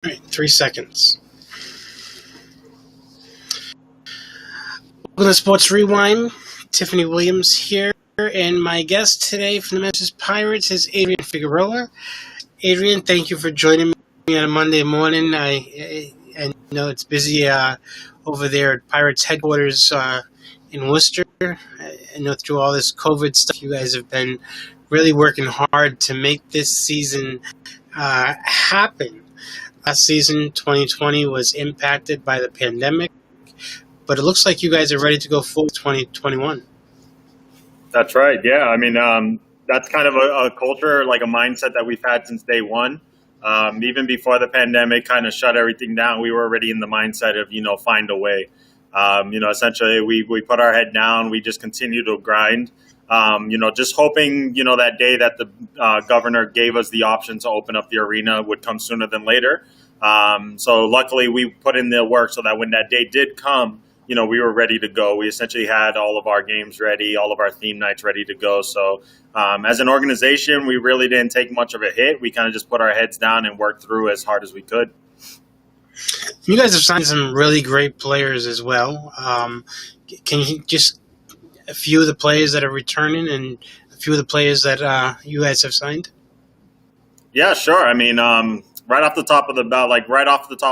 All right, 3 seconds. Welcome to Sports Rewind. Tiffany Williams here, and my guest today from the Memphis Pirates is Adrian Figueroa. Adrian, thank you for joining me on a Monday morning. I know it's busy over there at Pirates headquarters in Worcester. I know through all this COVID stuff, you guys have been really working hard to make this season happen. Last season, 2020, was impacted by the pandemic, but it looks like you guys are ready to go full 2021. That's right. Yeah. I mean, that's kind of a culture, like a mindset that we've had since day one. Even before the pandemic kind of shut everything down, we were already in the mindset of, find a way. Essentially we put our head down. We just continue to grind, just hoping, that day that the governor gave us the option to open up the arena would come sooner than later. So luckily we put in the work so that when that day did come, we were ready to go. We essentially had all of our games ready, all of our theme nights ready to go. So as an organization, we really didn't take much of a hit. We kind of just put our heads down and worked through as hard as we could. You guys have signed some really great players as well. Can you just a few of the players that are returning and a few of the players that you guys have signed? Yeah, sure. I mean, right off the top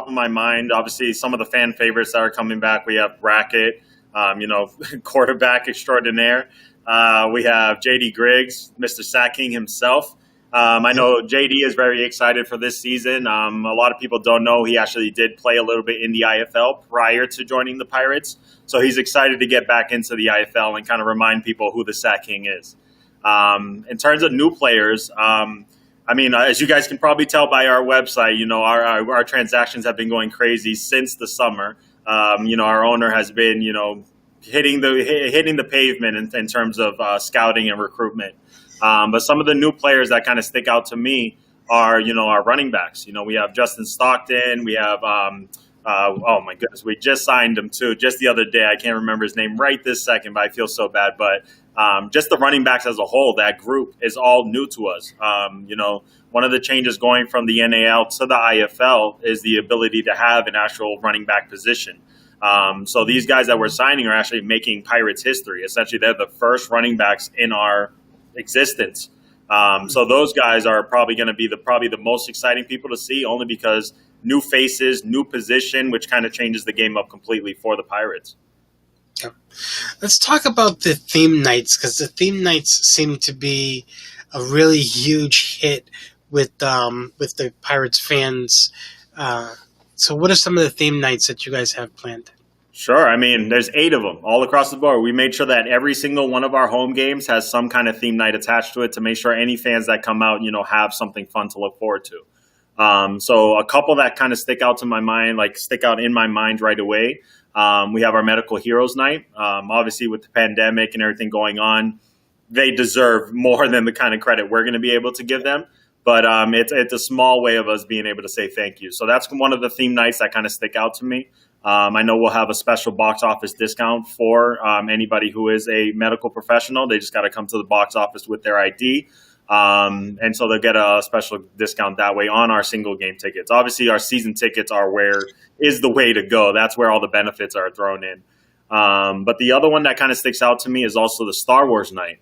of my mind, obviously some of the fan favorites that are coming back. We have Brackett, quarterback extraordinaire. We have JD Griggs, Mr. Sack King himself. I know JD is very excited for this season. A lot of people don't know he actually did play a little bit in the IFL prior to joining the Pirates. So he's excited to get back into the IFL and kind of remind people who the Sack King is. In terms of new players, as you guys can probably tell by our website, our transactions have been going crazy since the summer. Our owner has been, hitting the pavement in terms of scouting and recruitment. But some of the new players that kind of stick out to me are, our running backs. We have Justin Stockton. We have, oh my goodness, we just signed him too, just the other day. I can't remember his name right this second, but I feel so bad. But just the running backs as a whole, that group is all new to us. One of the changes going from the NAL to the IFL is the ability to have an actual running back position. So these guys that we're signing are actually making Pirates history. Essentially, they're the first running backs in our existence. So those guys are probably going to be the most exciting people to see, only because new faces, new position, which kind of changes the game up completely for the Pirates. Yeah. Let's talk about the theme nights, because the theme nights seem to be a really huge hit with the Pirates fans. So what are some of the theme nights that you guys have planned? Sure. I mean, there's 8 of them all across the board. We made sure that every single one of our home games has some kind of theme night attached to it to make sure any fans that come out, have something fun to look forward to. So a couple that kind of stick out in my mind right away. We have our Medical Heroes Night. Obviously, with the pandemic and everything going on, they deserve more than the kind of credit we're going to be able to give them. But it's a small way of us being able to say thank you. So that's one of the theme nights that kind of stick out to me. I know we'll have a special box office discount for anybody who is a medical professional. They just got to come to the box office with their ID. And so they'll get a special discount that way on our single game tickets. Obviously, our season tickets is the way to go. That's where all the benefits are thrown in. But the other one that kind of sticks out to me is also the Star Wars night.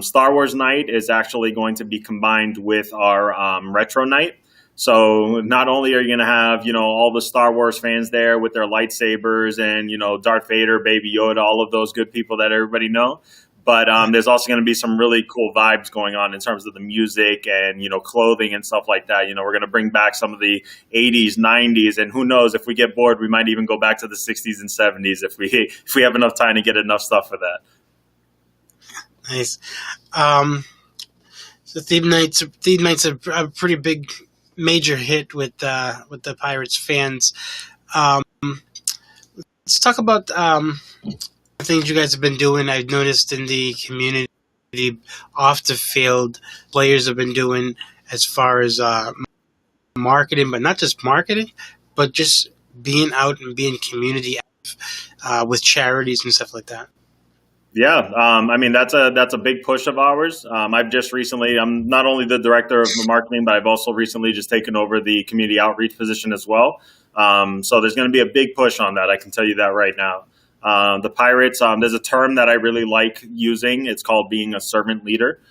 Star Wars night is actually going to be combined with our retro night. So not only are you going to have, all the Star Wars fans there with their lightsabers and, Darth Vader, Baby Yoda, all of those good people that everybody know. But there's also going to be some really cool vibes going on in terms of the music and, clothing and stuff like that. We're going to bring back some of the 80s, 90s, and who knows, if we get bored, we might even go back to the 60s and 70s if we have enough time to get enough stuff for that. Nice. So theme nights are a pretty big, major hit with the Pirates fans. Let's talk about things you guys have been doing. I've noticed in the community off the field, players have been doing as far as marketing, but not just marketing, but just being out and being community with charities and stuff like that. Yeah, I mean that's a big push of ours. I've just recently, I'm not only the director of marketing, but I've also recently just taken over the community outreach position as well. So there's going to be a big push on that. I can tell you that right now. The Pirates, there's a term that I really like using. It's called being a servant leader.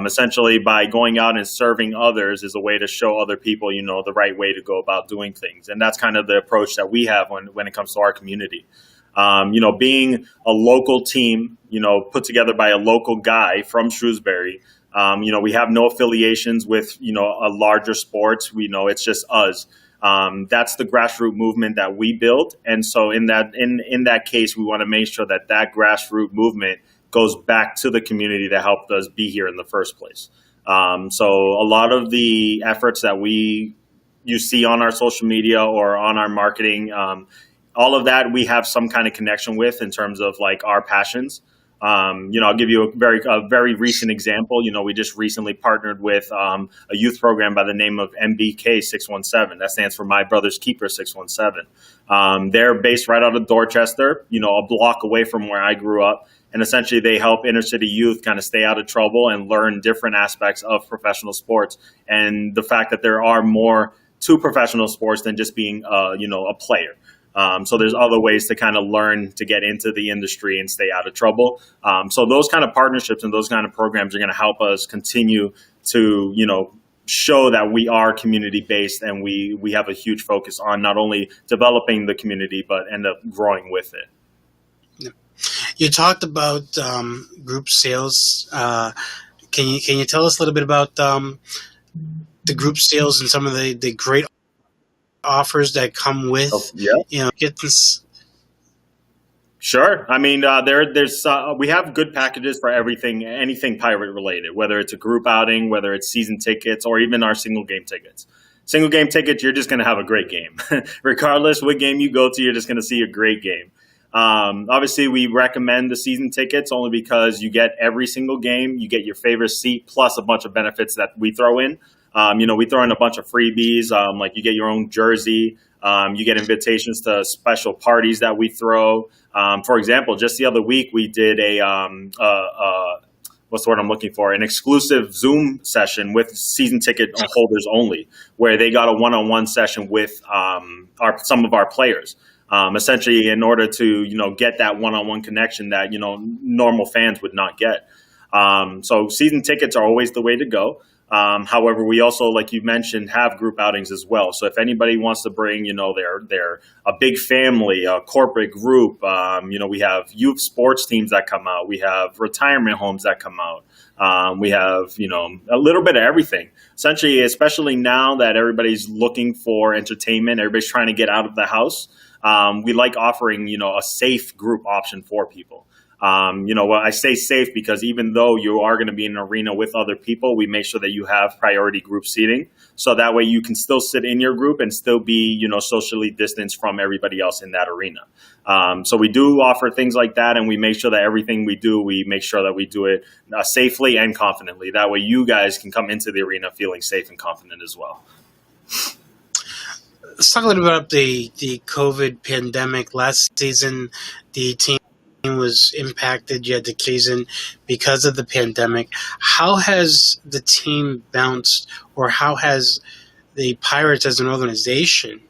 Essentially, by going out and serving others is a way to show other people, the right way to go about doing things, and that's kind of the approach that we have when it comes to our community. Being a local team, put together by a local guy from Shrewsbury. We have no affiliations with, a larger sports. We know it's just us. That's the grassroots movement that we built. And so in that case, we want to make sure that grassroots movement goes back to the community that helped us be here in the first place. So a lot of the efforts that you see on our social media or on our marketing, all of that we have some kind of connection with in terms of like our passions. I'll give you a very recent example. We just recently partnered with a youth program by the name of MBK 617. That stands for My Brother's Keeper 617. They're based right out of Dorchester, a block away from where I grew up. And essentially they help inner city youth kind of stay out of trouble and learn different aspects of professional sports. And the fact that there are more to professional sports than just being, a player. So there's other ways to kind of learn to get into the industry and stay out of trouble. So those kind of partnerships and those kind of programs are going to help us continue to, show that we are community based and we have a huge focus on not only developing the community, but end up growing with it. You talked about group sales. Can you tell us a little bit about the group sales and some of the great offers that come with, get this? Sure. I mean, we have good packages for anything pirate related, whether it's a group outing, whether it's season tickets, or even our single game tickets. Single game tickets, you're just going to have a great game. Regardless what game you go to, you're just going to see a great game. Obviously, we recommend the season tickets only because you get every single game, you get your favorite seat, plus a bunch of benefits that we throw in. We throw in a bunch of freebies, like you get your own jersey, you get invitations to special parties that we throw. For example, just the other week, we did what's the word I'm looking for? An exclusive Zoom session with season ticket holders only, where they got a one-on-one session with some of our players. Essentially, in order to get that one-on-one connection that normal fans would not get. So season tickets are always the way to go. However, we also, like you mentioned, have group outings as well. So if anybody wants to bring, their a big family, a corporate group, we have youth sports teams that come out. We have retirement homes that come out. We have, a little bit of everything. Essentially, especially now that everybody's looking for entertainment, everybody's trying to get out of the house. We like offering, a safe group option for people. I say safe because even though you are going to be in an arena with other people, we make sure that you have priority group seating. So that way you can still sit in your group and still be, socially distanced from everybody else in that arena. So we do offer things like that. And we make sure that everything we do, we make sure that we do it safely and confidently. That way you guys can come into the arena feeling safe and confident as well. Let's talk a little bit about the COVID pandemic. Last season, the team was impacted. You had the season because of the pandemic. How has the team bounced, or how has the Pirates as an organization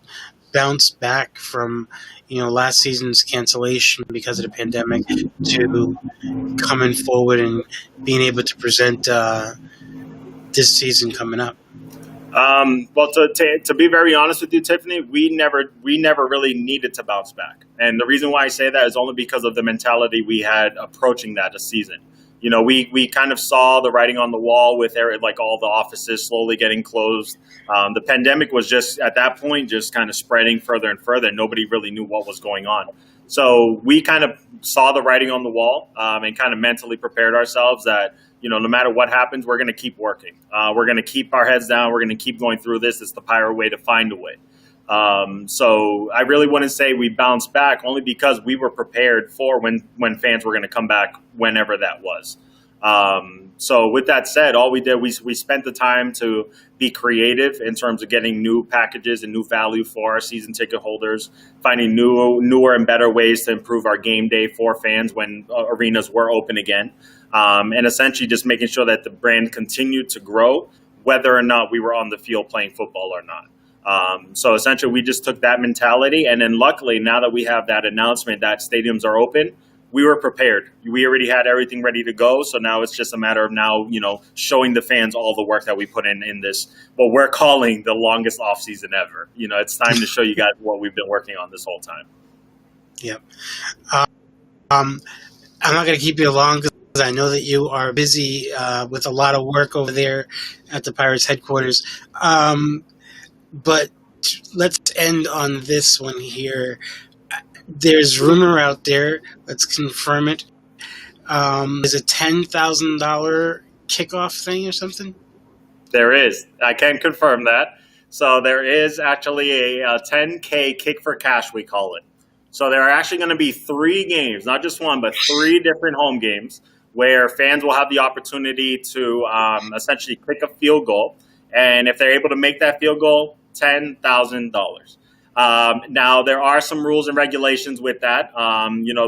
bounced back from last season's cancellation because of the pandemic to coming forward and being able to present this season coming up? Well, to be very honest with you, Tiffany, we never really needed to bounce back. And the reason why I say that is only because of the mentality we had approaching that season. We kind of saw the writing on the wall with like all the offices slowly getting closed. The pandemic was just at that point just kind of spreading further and further. Nobody really knew what was going on. So we kind of saw the writing on the wall and kind of mentally prepared ourselves that, no matter what happens, we're going to keep working. We're going to keep our heads down. We're going to keep going through this. It's the Pirate way to find a way. So I really wouldn't say we bounced back only because we were prepared for when fans were going to come back whenever that was. So with that said, all we did, we spent the time to be creative in terms of getting new packages and new value for our season ticket holders, finding newer and better ways to improve our game day for fans when arenas were open again, and essentially just making sure that the brand continued to grow, whether or not we were on the field playing football or not. So essentially, we just took that mentality, and then luckily, now that we have that announcement that stadiums are open, we were prepared. We already had everything ready to go. So now it's just a matter of showing the fans all the work that we put in this, what we're calling the longest off season ever. It's time to show you guys what we've been working on this whole time. Yep. I'm not going to keep you long because I know that you are busy with a lot of work over there at the Pirates headquarters. But let's end on this one here. There's rumor out there. Let's confirm it. Is a $10,000 kickoff thing or something? There is. I can confirm that. So there is actually a $10K kick for cash, we call it. So there are actually going to be 3 games, not just one, but 3 different home games where fans will have the opportunity to essentially kick a field goal. And if they're able to make that field goal, $10,000. Now, there are some rules and regulations with that.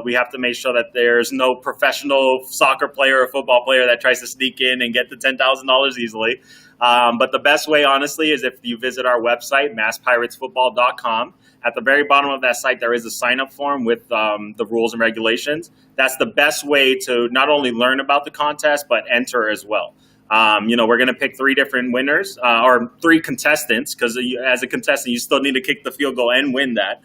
We have to make sure that there's no professional soccer player or football player that tries to sneak in and get the $10,000 easily. But the best way, honestly, is if you visit our website, masspiratesfootball.com. At the very bottom of that site, there is a sign-up form with the rules and regulations. That's the best way to not only learn about the contest, but enter as well. We're going to pick 3 different winners or 3 contestants because as a contestant, you still need to kick the field goal and win that.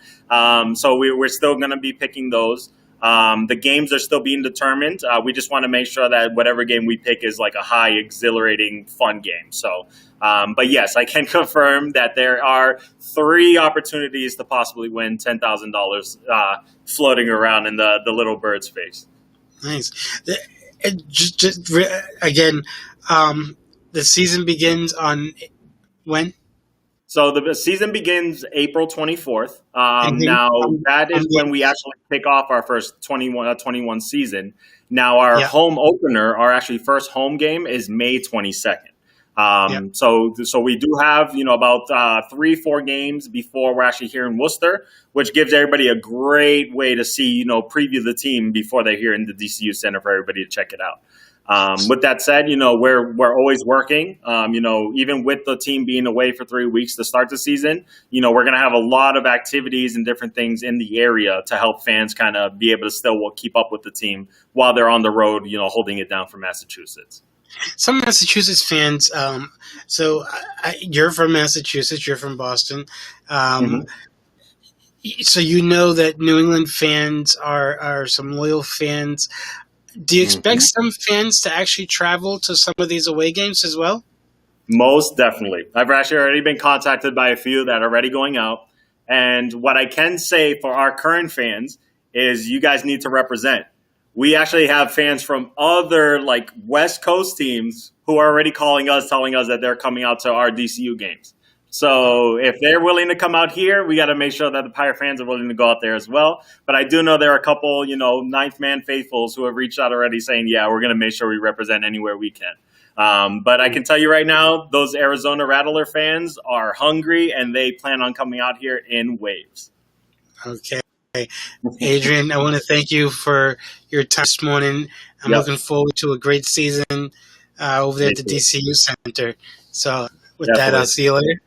So we're still going to be picking those. The games are still being determined. We just want to make sure that whatever game we pick is like a high, exhilarating, fun game. So, but yes, I can confirm that there are 3 opportunities to possibly win $10,000 floating around in the little bird's face. Nice. Again, the season begins on when? So the season begins April 24th. Now, that is when we actually kick off our first 21 season. Now, our home opener, our actually first home game is May 22nd. So we do have, about 3-4 games before we're actually here in Worcester, which gives everybody a great way to see, preview the team before they're here in the DCU Center for everybody to check it out. With that said, we're always working, even with the team being away for 3 weeks to start the season, we're going to have a lot of activities and different things in the area to help fans kind of be able to still keep up with the team while they're on the road, holding it down for Massachusetts. Some Massachusetts fans, you're from Massachusetts, you're from Boston. So that New England fans are some loyal fans. Do you expect some fans to actually travel to some of these away games as well? Most definitely. I've actually already been contacted by a few that are already going out. And what I can say for our current fans is you guys need to represent. We actually have fans from other West Coast teams who are already calling us, telling us that they're coming out to our DCU games. So if they're willing to come out here, we got to make sure that the Pirate fans are willing to go out there as well. But I do know there are a couple, ninth man faithfuls who have reached out already saying, yeah, we're going to make sure we represent anywhere we can. But I can tell you right now, those Arizona Rattler fans are hungry and they plan on coming out here in waves. Okay. Adrian, I want to thank you for your time this morning. I'm looking forward to a great season over there at the DCU Center. So with that, I'll see you later.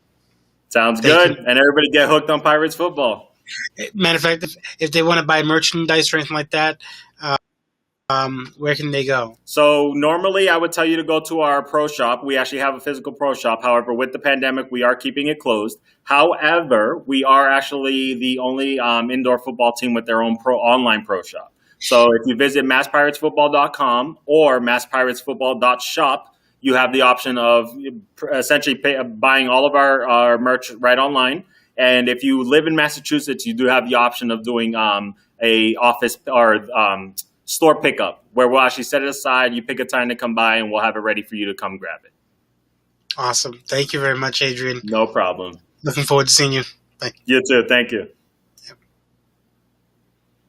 Sounds good. And everybody get hooked on Pirates football. Matter of fact, if they want to buy merchandise or anything like that, where can they go? So normally I would tell you to go to our pro shop. We actually have a physical pro shop. However, with the pandemic, we are keeping it closed. However, we are actually the only indoor football team with their own online pro shop. So if you visit masspiratesfootball.com or masspiratesfootball.shop, you have the option of essentially buying all of our merch right online. And if you live in Massachusetts, you do have the option of doing a office or store pickup where we'll actually set it aside. You pick a time to come by and we'll have it ready for you to come grab it. Awesome. Thank you very much, Adrian. No problem. Looking forward to seeing you. Bye. You too. Thank you.